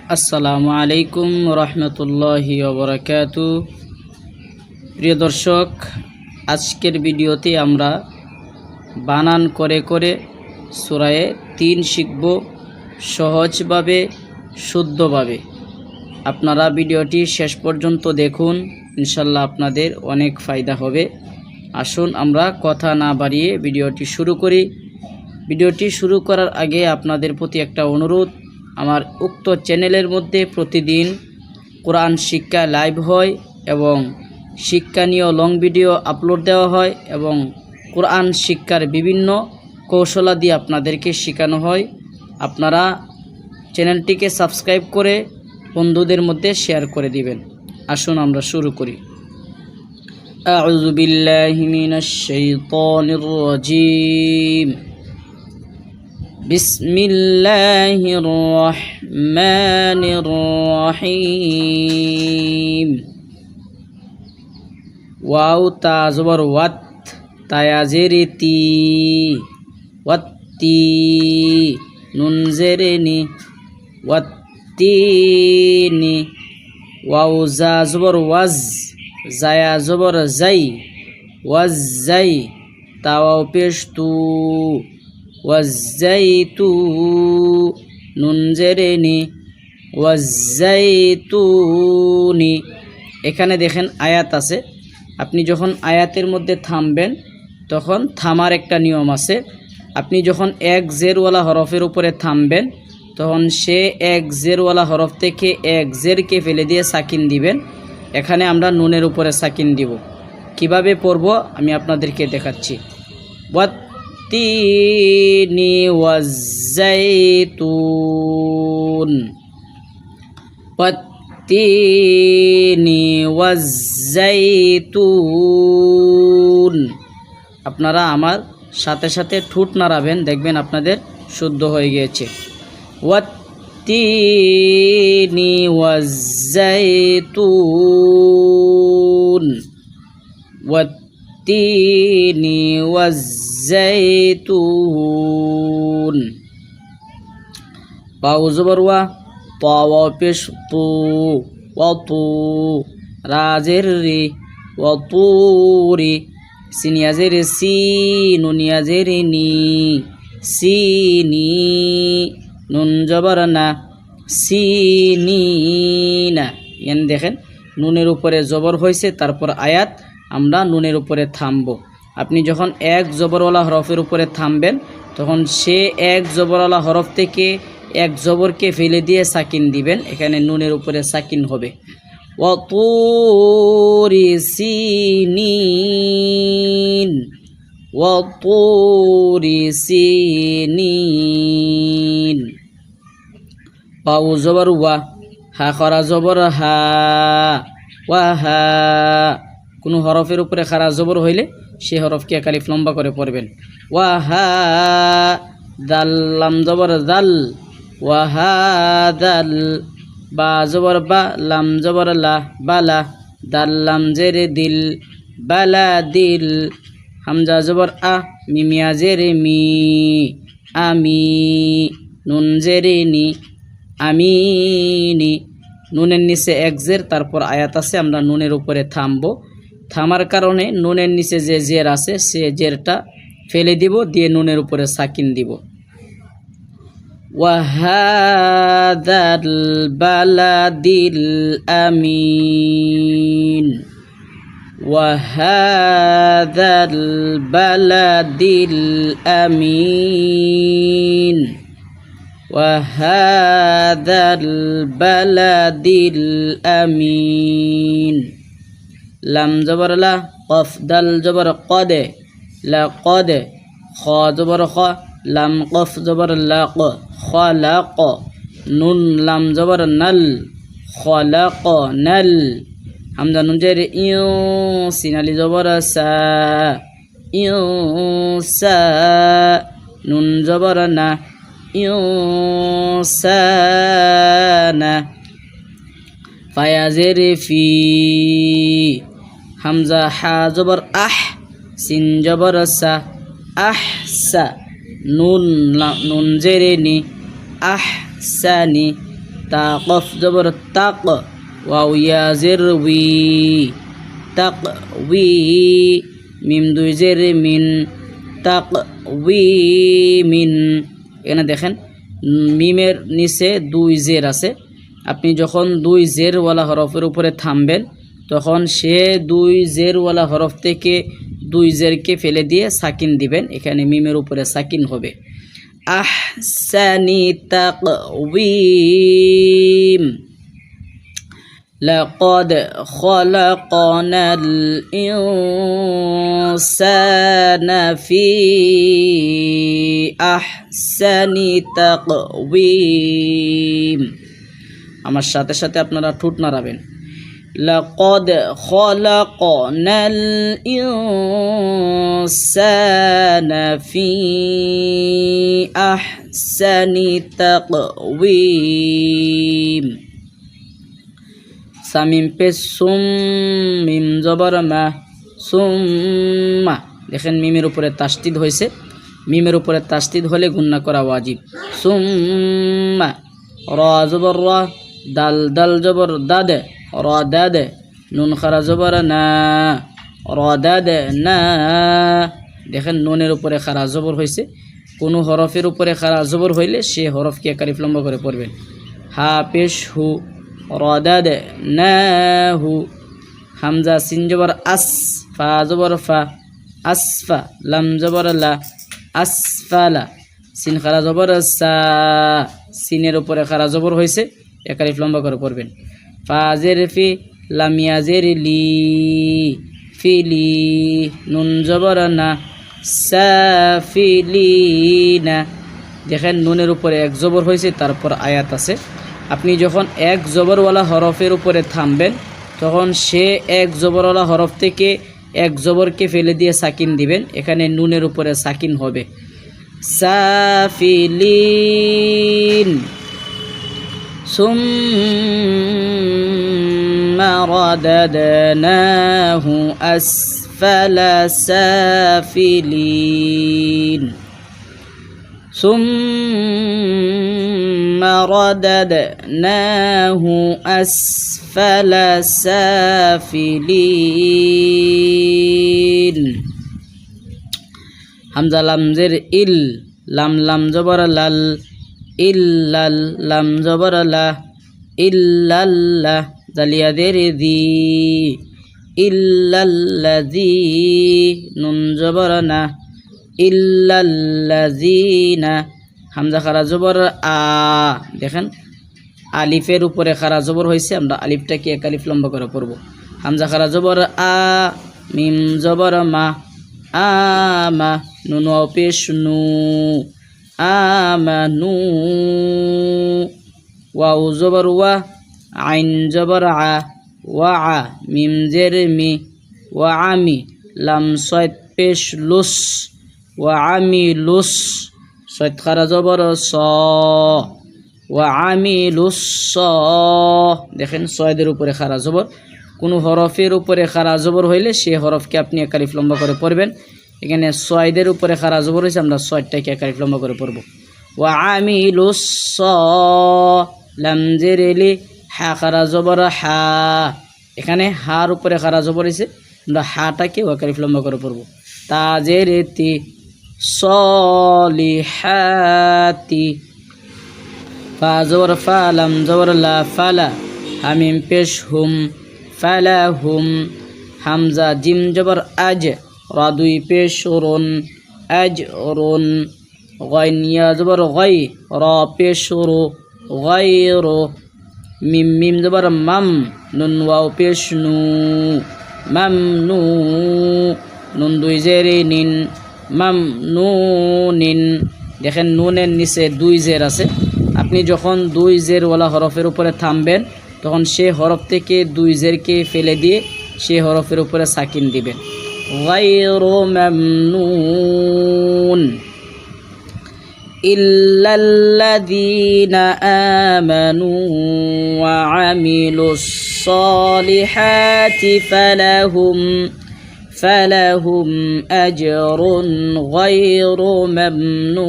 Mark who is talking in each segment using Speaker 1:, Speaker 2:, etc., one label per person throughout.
Speaker 1: আসসালামু আলাইকুম রহমতুল্লাহি ওয়া বারাকাতু। প্রিয় দর্শক, আজকের ভিডিওতে আমরা বানান করে করে সূরা ৩ শিখব সহজভাবে, শুদ্ধভাবে। আপনারা ভিডিওটি শেষ পর্যন্ত দেখুন, ইনশাল্লাহ আপনাদের অনেক ফায়দা হবে। আসুন আমরা কথা না বাড়িয়ে ভিডিওটি শুরু করি। ভিডিওটি শুরু করার আগে আপনাদের প্রতি একটা অনুরোধ, আমার উক্ত চ্যানেলের মধ্যে প্রতিদিন কোরআন শিক্ষা লাইভ হয় এবং শিক্ষণীয় লং ভিডিও আপলোড দেওয়া হয় এবং কোরআন শিক্ষার বিভিন্ন কৌশলাদি আপনাদেরকে শেখানো হয়। আপনারা চ্যানেলটিকে সাবস্ক্রাইব করে বন্ধুদের মধ্যে শেয়ার করে দিবেন। আসুন আমরা শুরু করি। আউযু বিল্লাহি মিনাশ শাইতানির রাজীম। বিসমিল্লাহির রহমানির রহিম। ওয়াও তা জবর ওয়াত, তায়া জেরে তি, ওয়াত্তি, নুন জেরে নি, ওয়াত্তিনি। ওয়াও জা জবর ওয়াজ, জায়া জবর জাই, ওয়াজ্জাই, তাওয়াও পেশ তু, ওয়াজ্জাইতু, নুন জেরে নি, ওয়াজ্জাইতুনি। এখানে দেখেন আয়াত আছে। আপনি যখন আয়াতের মধ্যে থামবেন তখন থামার একটা নিয়ম আছে। আপনি যখন এক জেরওয়ালা হরফের উপরে থামবেন তখন সে এক জেরওয়ালা হরফ থেকে এক জেরকে ফেলে দিয়ে সাকিন দিবেন। এখানে আমরা নুনের উপরে সাকিন দিব। কিভাবে পড়ব আমি আপনাদেরকে দেখাচ্ছি। ওয়াত্তিনি ওয়াজ্জাইতুন, ওয়াত্তিনি ওয়াজ্জাইতুন। আপনারা আমার সাথে সাথে ঠোঁট নাড়াবেন, দেখবেন আপনাদের শুদ্ধ হয়ে গিয়েছে। ওয়াত্তিনি ওয়াজ্জাইতুন, ওয়াত্তিনি ওয়াজ্জাইতুন। বাউ জবর ওয়া, তাওয়া পেশ তু, ওয়াতু, রাজের রি, ওয়াতুরি, সিনিয়াজের সি, নুনিয়াজের নি, সিনি, নুন জবর না, সিনিনা। এন দেখেন নুনের উপরে জবর হয়েছে, তারপর আয়াত আমরা নুনের উপরে থামব। আপনি যখন এক জবরওয়ালা হরফের উপরে থামবেন তখন সে এক জবরওয়ালা হরফ থেকে এক জবরকে ফেলে দিয়ে সাকিন দিবেন। এখানে নুনের উপরে সাকিন হবে। ওয়াতুরি সিনিন, ওয়াতুরি সিনিন। ওয়াও জবর ওয়া, হা খরা জবর হা, ওয়া হা। কোনো হরফের উপরে খারা জবর হইলে সে হরফকে এক আলিফ লম্বা করে পড়বেন। ওয়া হা দাল, লাম জবর দাল, ওয়া হা দাল। বা জবর বা, লাম জবর লা, বালা, দাল লাম জেরে দিল, বালা দিল। হামজা জবর আ, মিমিয়া জেরে মি, আমি, নুন জেরে নি, আমিনি। নুনের নিচে এক জের, তারপর আয়াত আছে, আমরা নুনের উপরে থামবো। থামার কারণে নুনের নিচে যে জের আছে সে জেরটা ফেলে দিব, দিয়ে নুনের উপরে সাকিন দিব। ওয়াহাদাল বালাদিল আমিন, ওয়াহাদাল বালাদিল আমিন, ওয়াহাদাল বালাদিল আমিন। লাম জবর লা, কফ দাল জবর কদে, লা কদে, খ জবর খ, লাম কফ জবর লা ক, খলাক। নুন লাম জবর নাল, খলাক নাল। হামজা নুন জেরে ইউ, সিনালি জবর সা, ইউ সা। নুন জবর না, ইউ সা না। ফায়া জেরে ফি, হামজা হা জবর আহ, সিন জবর সা, আহসা। নুন জেরে নি, আহসানি। তা কফ জবর তাক ওয়াও ইয়া জের উই তাক উই মিম দুই জের মিন তাক উই মিন। এখানে দেখেন মিমের নিচে দুই জের আছে। আপনি যখন দুই জেরওয়ালা হরফের উপরে থামবেন তখন সে দুই জেরওয়ালা হরফ থেকে দুই জেরকে ফেলে দিয়ে সাকিন দিবেন। এখানে মিমের উপরে সাকিন হবে। আহসানি তাকওয়িম লাকাদ খলাকনাল ইনসানা ফি আহসানি তাকওয়িম। আমার সাথে সাথে আপনারা ঠোঁট নাড়াবেন। লাকাদ খলাকনাল ইনসানা ফি আহসানি তাকওয়িম। সামিম পে সুম মিম জবর মা সুম্মা। দেখেন মিমের উপরে তাসদিদ হয়েছে। মিমের উপরে তাসদিদ হলে গুন্না করা ওয়াজিব। সুম্মা রা জবর রা দাল দাল জবর দাদ রা দাদ নুন খারা জবর না রা দাদ না। দেখেন নুনের উপরে খারা জবর হয়েছে। কোনো হরফের উপরে খারা জবর হইলে সে হরফকে একালিফ লম্বা করে পড়বেন। হা পেশ হু রা দাদ না হু। হামজা সিন জবর আস ফা জবর ফা আসফা লাম জবর লা আসফালা সিন খারা জবর সা সিনের উপরে খারা জবর হয়েছে একালিফ লম্বা করে পড়বেন। ফাজের ফি লামিয়াজের লি ফিলি নুন জবর না সাফিলিনা। দেখেন নুনের উপরে এক জবর হয়েছে, তারপর আয়াত আছে। আপনি যখন এক জবরওয়ালা হরফের উপরে থামবেন তখন সে এক জবরওয়ালা হরফ থেকে এক জবরকে ফেলে দিয়ে সাকিন দিবেন। এখানে নুনের উপরে সাকিন হবে। সাফিলিন সুম্মা রাদাদনাহু আসফালা সাফিলিন সুম্মা রাদাদনাহু আসফালা সাফিলিন। হামজা লামজের ইল লাম লাম জবর লাল ইল্লাল লাম জবর লা ইল্লাল্লাহ জালিয়াদের দি ইল্লাল্লাযী নুন জবর না ইল্লাল্লাযীনা। হামজা খারা জবর আ। দেখেন আলিফের উপরে খারা জবর হয়েছে, আমরা আলিফটাকে এক আলিফ লম্বা করে পড়ব। হামজা খারা জবর আ মিম জবর মা আমা নুন ওয়াও পেশ নু আমানু ওয়াও জবর ওয়া আইন জবর আ ওয়া আ মিম জের মি ওয়া আমি লাম সয়দ পেশ লুস ওয়া আমি লুস সয়দ খারা জবর স ওয়া আমি লুস স। দেখেন সয়দের উপরে খারা জবর। কোনো হরফের উপরে খারা জবর হইলে সে হরফকে আপনি এক আলিফ লম্বা করে পড়বেন। এখানে সয়দের উপরে খারা জবর হয়েছে, আমরা সয়দটাকে এক আলিফ লম্বা করে পড়ব। ওয়া আমি লুস স লাম জের লি হা খারা জবর হা। এখানে হার উপরে খারা জবর হয়েছে, আমরা হাটাকে এক আলিফ লম্বা করে পড়ব। তাজের তি সলিহাতি ফা জবর ফা লাম জবর লা ফালা হামিম পেশ হুম ফালা হুম। হামজা জিম জবর আজ রা দুই পেশ রুন আজ রুন গাইন ইয়া জবর গাই রা পেশ রু গায়রু মিম মিম জবর মাম নুন ওয়াও পেশ নু মামনু নুন দুই জেরে নিন মামনুনিন। দেখেন নুনের নিচে দুই জের আছে। আপনি যখন দুই জেরওয়ালা হরফের উপরে থামবেন তখন সে হরফ থেকে দুই জেরকে ফেলে দিয়ে সে হরফের উপরে সাকিন দিবেন। গায়রু মামনুন ইল্লাল্লাযীনা আমানু ওয়া আমিলুস সালিহাতি ফালাহুম আজরুন গায়রু মামনুন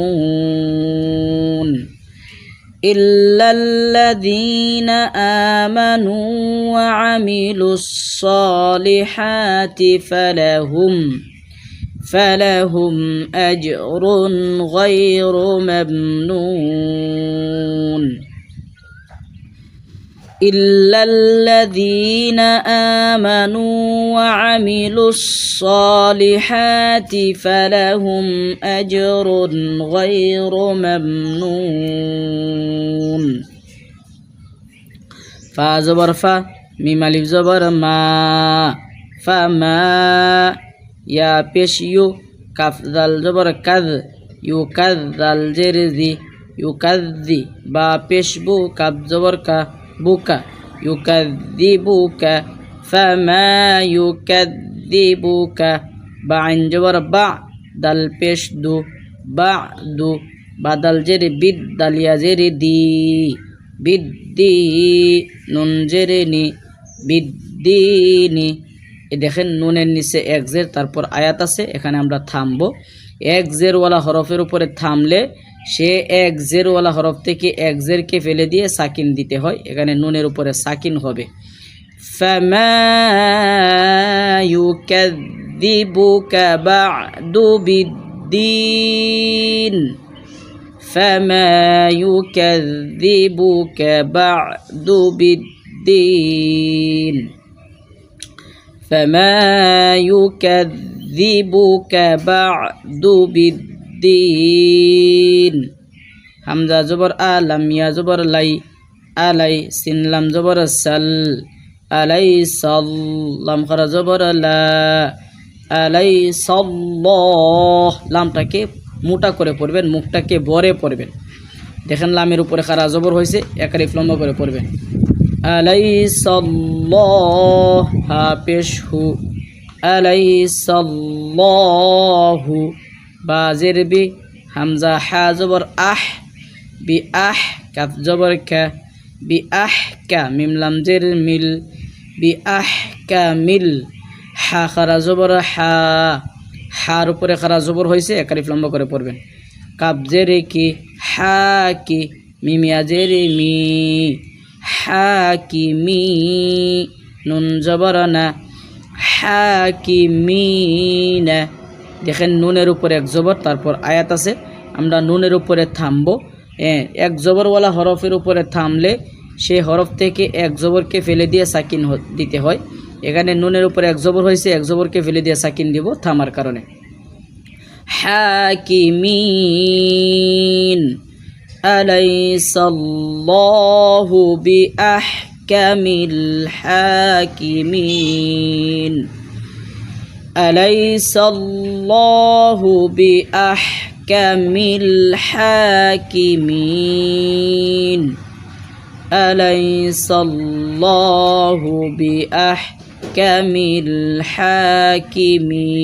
Speaker 1: إلا الذين آمنوا وعملوا الصالحات فلهم أجر غير ممنون إلا الذين آمنوا وعملوا الصالحات فلهم أجر غير ممنون فا زبر فا ميم ألف زبر ما فما يا পেশ ইউ কাফ দাল জবর কাদ ইউ কাদ দাল জের দি ইউ কাদ্দি বা পেশ বু কাফ জবর কা বুকা ইউকাদ্দিবুকা ফামা ইউকাদ্দিবুকা বা আইন জবর বা দাল পেশ দু বাদু বাদাল জেরে বিদ দালিয়া জেরে দি বিদ্দি নুন জেরে নি বিদ্দিনি। দেখেন নুনের নিচে এক জের, তারপর আয়াত আছে, এখানে আমরা থামবো। এক জেরওয়ালা হরফের উপরে থামলে সে এক জেরওয়ালা হরফ থেকে এক জেরকে ফেলে দিয়ে সাকিন দিতে হয়, এখানে নুনের উপরে সাকিন হবে। ফামা ইউকাযযিবুকা বা'দু বিদ্দীন ফামা ইউকাযযিবুকা বা'দু বিদ্দীন فما يكذبك بعد بالدين হামজা জবর আলাম ইয়া জবর লাই আলাই সিন লাম জবর সাল আলাই সাল লাম খারা জবর লা আলাই সাল্লাহ লামটাকে মোটা করে পড়বেন, মুখটাকে বরে পড়বেন। দেখেন লামের উপরে খারা জবর হয়েছে, একারিফ লম্বা করে পড়বেন। আলাইসাল্লাহ হা পেশ হু আলাইসাল্লাহু বা জের বি হামজা হা জবর আহ বি আহ কাফ জবর কা বি আহ কা মিম লাম জের মিল বি আহ কা মিল হা খারা জবর হা হার উপরে খারা জবর হয়েছে, একারিফ লম্বা করে পড়বেন। কাফ জেরে কি হা কি মিমিয়া জেরে মি হাকিমি নুন জবর না হাকিমিনা। দেখেন নুনের উপরে এক জবর, তারপর আয়াত আছে, আমরা নুনের উপরে থামবো। এক জবরওয়ালা হরফের উপরে থামলে সেই হরফ থেকে এক জবরকে ফেলে দিয়ে সাকিন দিতে হয়, এখানে নুনের উপরে এক জবর হয়েছে, এক জবরকে ফেলে দিয়ে সাকিন দিব থামার কারণে। হাকিমিন আলাইসাল্লাহু বিআহকামিল হাকিমিন আলাইসাল্লাহু বিআহকামিল হাকিমিন আলাইসাল্লাহু বিআহকামিল হাকিমিন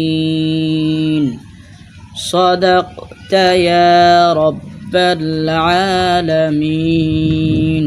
Speaker 1: صدقت يا رب العالمين।